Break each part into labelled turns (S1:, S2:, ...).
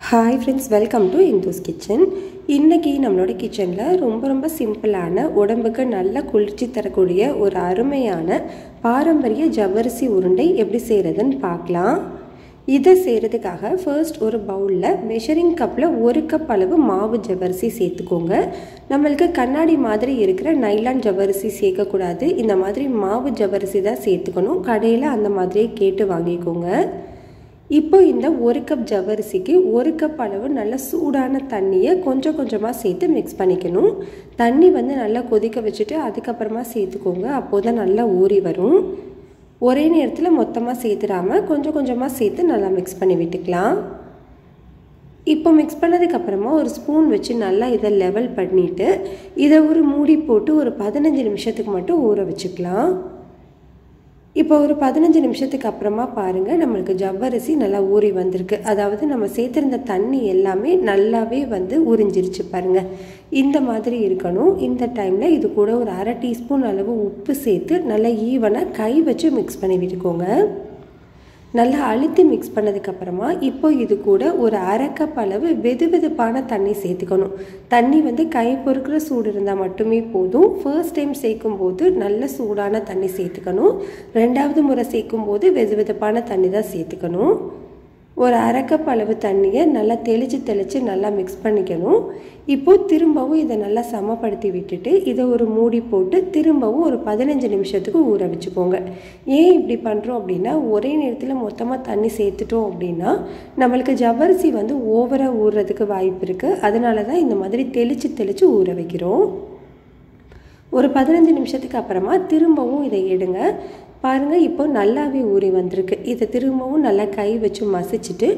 S1: Hi friends, welcome to Indhu's kitchen. இன்றைக்கி நம்மளோட கிச்சனில் ரொம்ப சிம்பிளான உடம்புக்கு நல்ல குளிர்ச்சி தரக்கூடிய ஒரு அருமையான பாரம்பரிய ஜவ்வரிசி உருண்டை எப்படி செய்கிறதுன்னு பார்க்கலாம். இதை செய்கிறதுக்காக ஃபர்ஸ்ட் ஒரு பவுலில் மெஷரிங் கப்பில் 1 கப் அளவு மாவு ஜவ்வரிசி சேர்த்துக்கோங்க. நம்மளுக்கு கண்ணாடி மாதிரி இருக்கிற நைலான் ஜவ்வரிசி சேர்க்கக்கூடாது. இந்த மாதிரி மாவு ஜவ்வரிசி தான் சேர்த்துக்கணும். கடையில் அந்த மாதிரியே கேட்டு வாங்கிக்கோங்க. இப்போ இந்த 1 கப் ஜவ்வரிசிக்கு 1 கப் அளவு நல்ல சூடான தண்ணியை கொஞ்சமாக சேர்த்து மிக்ஸ் பண்ணிக்கணும். தண்ணி நல்லா கொதிக்க வச்சுட்டு அதுக்கப்புறமா சேர்த்துக்கோங்க. அப்போ தான் நல்லா ஊறி வரும். ஒரே நேரத்தில் மொத்தமாக சேர்த்துடாமல் கொஞ்சமாக சேர்த்து நல்லா மிக்ஸ் பண்ணி விட்டுக்கலாம். இப்போ மிக்ஸ் பண்ணதுக்கப்புறமா ஒரு ஸ்பூன் வச்சு நல்லா இதை லெவல் பண்ணிவிட்டு இதை ஒரு மூடி போட்டு ஒரு 15 நிமிஷத்துக்கு மட்டும் ஊற வச்சுக்கலாம். இப்போ ஒரு 15 நிமிஷத்துக்கு அப்புறமா பாருங்கள், நம்மளுக்கு ஜவ்வரிசி நல்லா ஊறி வந்திருக்கு. அதாவது நம்ம சேர்த்துருந்த தண்ணி எல்லாமே நல்லாவே உறிஞ்சிருச்சு பாருங்கள். இந்த மாதிரி இருக்கணும். இந்த டைமில் இது கூட ஒரு 1/2 டீஸ்பூன் அளவு உப்பு சேர்த்து நல்லா ஈவனாக கை வச்சு மிக்ஸ் பண்ணி விட்டுக்கோங்க. நல்லா அழுத்தி மிக்ஸ் பண்ணதுக்கப்புறமா இப்போ இது கூட ஒரு 1/2 கப் அளவு வெதுவெதுப்பான தண்ணி சேர்த்துக்கணும். தண்ணி கை பொறுக்கிற சூடு இருந்தால் மட்டுமே போதும். ஃபர்ஸ்ட் டைம் சேர்க்கும் போது நல்ல சூடான தண்ணி சேர்த்துக்கணும். 2வது முறை சேர்க்கும் போது வெதுவெதுப்பான தண்ணி தான் சேர்த்துக்கணும். ஒரு 1/2 கப் அளவு தண்ணியை நல்லா தெளித்து நல்லா மிக்ஸ் பண்ணிக்கணும். இப்போது திரும்பவும் இதை நல்லா சமப்படுத்தி விட்டுட்டு இதை ஒரு மூடி போட்டு திரும்பவும் ஒரு 15 நிமிஷத்துக்கு ஊற வச்சுக்கோங்க. ஏன் இப்படி பண்ணுறோம் அப்படின்னா, ஒரே நேரத்தில் மொத்தமாக தண்ணி சேர்த்துட்டோம் அப்படின்னா நம்மளுக்கு ஜவ்வரிசி ஓவராக ஊறுறதுக்கு வாய்ப்பு இருக்குது. அதனால தான் இந்த மாதிரி தெளித்து ஊற வைக்கிறோம். ஒரு 15 நிமிஷத்துக்கு அப்புறமா திரும்பவும் இதை எடுங்க. பாருங்கள், இப்போ நல்லாவே ஊறி வந்திருக்கு. இதை திரும்பவும் நல்லா கை வச்சு மசிச்சுட்டு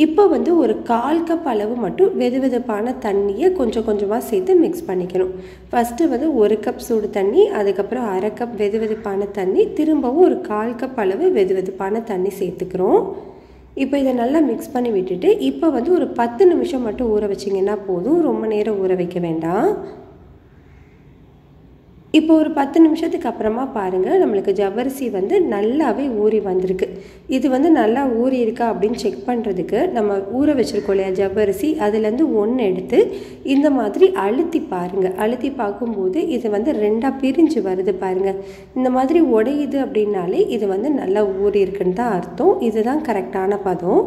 S1: இப்போ ஒரு 1/4 கப் அளவு மட்டும் வெதுவெதுப்பான தண்ணியை கொஞ்சமாக சேர்த்து மிக்ஸ் பண்ணிக்கணும். ஃபஸ்ட்டு 1 கப் சூடு தண்ணி, அதுக்கப்புறம் 1/2 கப் வெதுவெதுப்பான தண்ணி, திரும்பவும் ஒரு 1/4 கப் அளவு வெதுவெதுப்பான தண்ணி சேர்த்துக்கிறோம். இப்போ இதை நல்லா மிக்ஸ் பண்ணி விட்டுட்டு இப்போ ஒரு 10 நிமிஷம் மட்டும் ஊற வச்சிங்கன்னா போதும். ரொம்ப நேரம் ஊற வைக்க வேண்டாம். இப்போ ஒரு 10 நிமிஷத்துக்கு அப்புறமா பாருங்கள், நம்மளுக்கு ஜவ்வரிசி நல்லாவே ஊறி வந்திருக்கு. இது நல்லா ஊறி இருக்கா அப்படின்னு செக் பண்ணுறதுக்கு நம்ம ஊற வச்சுருக்கோம் இல்லையா ஜவ்வரிசி, அதுலேருந்து 1 எடுத்து இந்த மாதிரி அழுத்தி பாருங்கள். அழுத்தி பார்க்கும்போது இது 2ஆக பிரிஞ்சு வருது பாருங்கள். இந்த மாதிரி உடையுது அப்படின்னாலே இது நல்லா ஊறி இருக்குன்னு தான் அர்த்தம். இதுதான் கரெக்டான பதம்.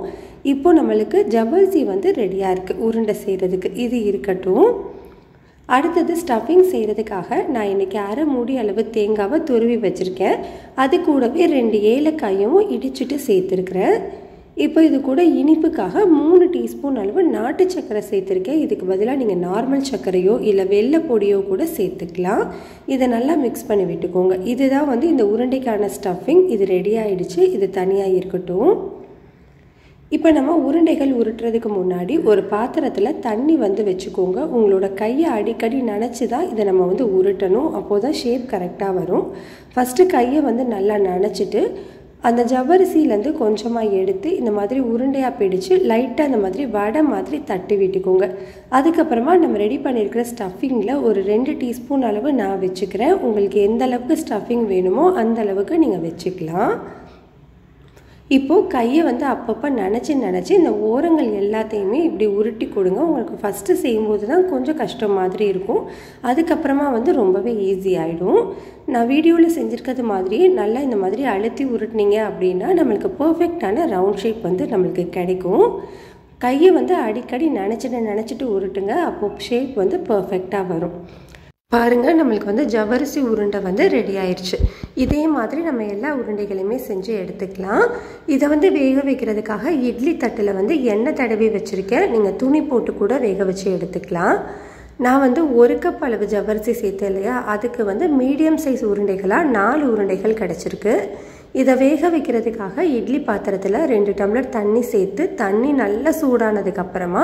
S1: இப்போ நம்மளுக்கு ஜவ்வரிசி ரெடியாக இருக்குது உருண்டை செய்கிறதுக்கு. இது இருக்கட்டும். அடுத்தது ஸ்டஃபிங் செய்கிறதுக்காக நான் இன்றைக்கி 1/2 மூடி அளவு தேங்காவை துருவி வச்சுருக்கேன். அது கூடவே 2 ஏலக்காயும் இடிச்சிட்டு சேர்த்துருக்குறேன். இப்போ இது கூட இனிப்புக்காக 3 டீஸ்பூன் அளவு நாட்டு சர்க்கரை சேர்த்துருக்கேன். இதுக்கு பதிலாக நீங்கள் நார்மல் சர்க்கரையோ இல்லை வெள்ளை பொடியோ கூட சேர்த்துக்கலாம். இதை நல்லா மிக்ஸ் பண்ணி விட்டுக்கோங்க. இதுதான் இந்த உருண்டைக்கான ஸ்டஃபிங். இது ரெடி ஆகிடுச்சு. இது தனியாக இருக்கட்டும். இப்போ நம்ம உருண்டைகள் உருட்டுறதுக்கு முன்னாடி ஒரு பாத்திரத்தில் தண்ணி வச்சுக்கோங்க. உங்களோட கையை அடிக்கடி நனைச்சி தான் இதை நம்ம உருட்டணும். அப்போது தான் ஷேப் கரெக்டாக வரும். ஃபஸ்ட்டு கையை நல்லா நனைச்சிட்டு அந்த ஜவ்வரிசியிலேருந்து கொஞ்சமாக எடுத்து இந்த மாதிரி உருண்டையாக பிடிச்சு லைட்டாக இந்த மாதிரி வடை மாதிரி தட்டி விட்டுக்கோங்க. அதுக்கப்புறமா நம்ம ரெடி பண்ணியிருக்கிற ஸ்டஃபிங்கில் ஒரு 2 டீஸ்பூன் அளவு நான் வச்சுக்கிறேன். உங்களுக்கு எந்த அளவுக்கு ஸ்டஃபிங் வேணுமோ அந்த அளவுக்கு நீங்கள் வச்சுக்கலாம். இப்போது கையை அப்பப்போ நினச்சி இந்த ஓரங்கள் எல்லாத்தையுமே இப்படி உருட்டி கொடுங்க. உங்களுக்கு ஃபஸ்ட்டு செய்யும்போது தான் கொஞ்சம் கஷ்டம் மாதிரி இருக்கும். அதுக்கப்புறமா ரொம்பவே ஈஸி ஆகிடும். நான் வீடியோவில் செஞ்சுருக்கிறது மாதிரியே நல்லா இந்த மாதிரி அழுத்தி உருட்டினீங்க அப்படின்னா நம்மளுக்கு பர்ஃபெக்டான ரவுண்ட் ஷேப் நம்மளுக்கு கிடைக்கும். கையை அடிக்கடி நினச்சிட்டு உருட்டுங்க. அப்போது ஷேப் பர்ஃபெக்டாக வரும். பாருங்கள், நம்மளுக்கு ஜவ்வரிசி உருண்டை ரெடி ஆயிடுச்சு. இதே மாதிரி நம்ம எல்லா உருண்டைகளையுமே செஞ்சு எடுத்துக்கலாம். இதை வேக வைக்கிறதுக்காக இட்லி தட்டில் எண்ணெய் தடவி வச்சுருக்கேன். நீங்கள் துணி போட்டு கூட வேக வச்சு எடுத்துக்கலாம். நான் 1 கப் அளவு ஜவ்வரிசி சேர்த்தேன் இல்லையா, அதுக்கு மீடியம் சைஸ் உருண்டைகளாக 4 உருண்டைகள் கிடச்சிருக்கு. இதை வேக வைக்கிறதுக்காக இட்லி பாத்திரத்தில் 2 டம்ளர் தண்ணி சேர்த்து தண்ணி நல்லா சூடானதுக்கப்புறமா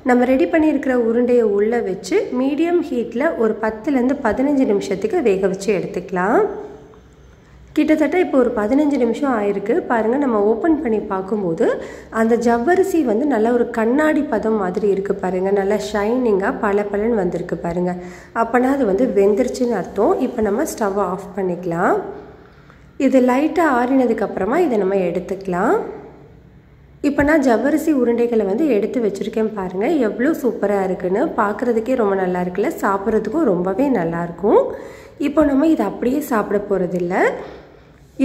S1: நம்ம ரெடி பண்ணியிருக்கிற உருண்டையை உள்ளே வச்சு மீடியம் ஹீட்டில் ஒரு 10லேருந்து 15 நிமிஷத்துக்கு வேக வச்சு எடுத்துக்கலாம். கிட்டத்தட்ட இப்போ ஒரு 15 நிமிஷம் ஆயிருக்கு. பாருங்கள், நம்ம ஓப்பன் பண்ணி பார்க்கும்போது அந்த ஜவ்வரிசி நல்லா ஒரு கண்ணாடி பதம் மாதிரி இருக்குது பாருங்கள். நல்லா ஷைனிங்காக பளபளன்னு வந்திருக்கு பாருங்கள். அப்போனா அது வெந்துருச்சுன்னு அர்த்தம். இப்போ நம்ம ஸ்டவ்வை ஆஃப் பண்ணிக்கலாம். இது லைட்டாக ஆறினதுக்கப்புறமா இதை நம்ம எடுத்துக்கலாம். இப்போ நான் ஜவ்வரிசி உருண்டைகளை வந்து எடுத்து வச்சுருக்கேன் பாருங்கள், எவ்வளோ சூப்பராக இருக்குன்னு. பார்க்குறதுக்கே ரொம்ப நல்லா இருக்குல்ல, சாப்பிட்றதுக்கும் ரொம்பவே நல்லாயிருக்கும். இப்போ நம்ம இதை அப்படியே சாப்பிட போகிறதில்ல.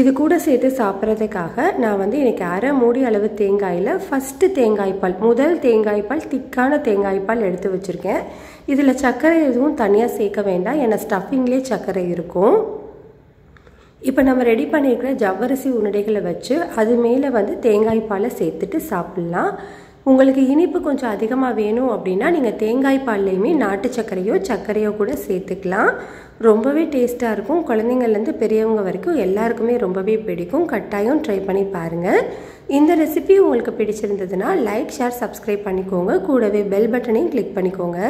S1: இது கூட சேர்த்து சாப்பிட்றதுக்காக நான் வந்து எனக்கு அரை மூடி அளவு தேங்காயில் ஃபஸ்ட்டு தேங்காய்பால், முதல் தேங்காய்பால், திக்கான தேங்காய்பால் எடுத்து வச்சுருக்கேன். இதில் சர்க்கரை எதுவும் தனியாக சேர்க்க வேண்டாம், ஏன்னா ஸ்டஃபிங்லேயே சர்க்கரை இருக்கும். இப்போ நம்ம ரெடி பண்ணியிருக்கிற ஜவ்வரிசி உருண்டைகளை வச்சு அது மேலே வந்து தேங்காய்பாலை சேர்த்துட்டு சாப்பிட்லாம். உங்களுக்கு இனிப்பு கொஞ்சம் அதிகமாக வேணும் அப்படின்னா நீங்கள் தேங்காய்பால்லையுமே நாட்டு சர்க்கரையோ கூட சேர்த்துக்கலாம். ரொம்பவே டேஸ்ட்டாக இருக்கும். குழந்தைங்கள்லேருந்து பெரியவங்க வரைக்கும் எல்லாருக்குமே ரொம்பவே பிடிக்கும். கட்டாயம் ட்ரை பண்ணி பாருங்கள். இந்த ரெசிபி உங்களுக்கு பிடிச்சிருந்ததுன்னா லைக், ஷேர், சப்ஸ்கிரைப் பண்ணிக்கோங்க. கூடவே பெல் பட்டனையும் கிளிக் பண்ணிக்கோங்க.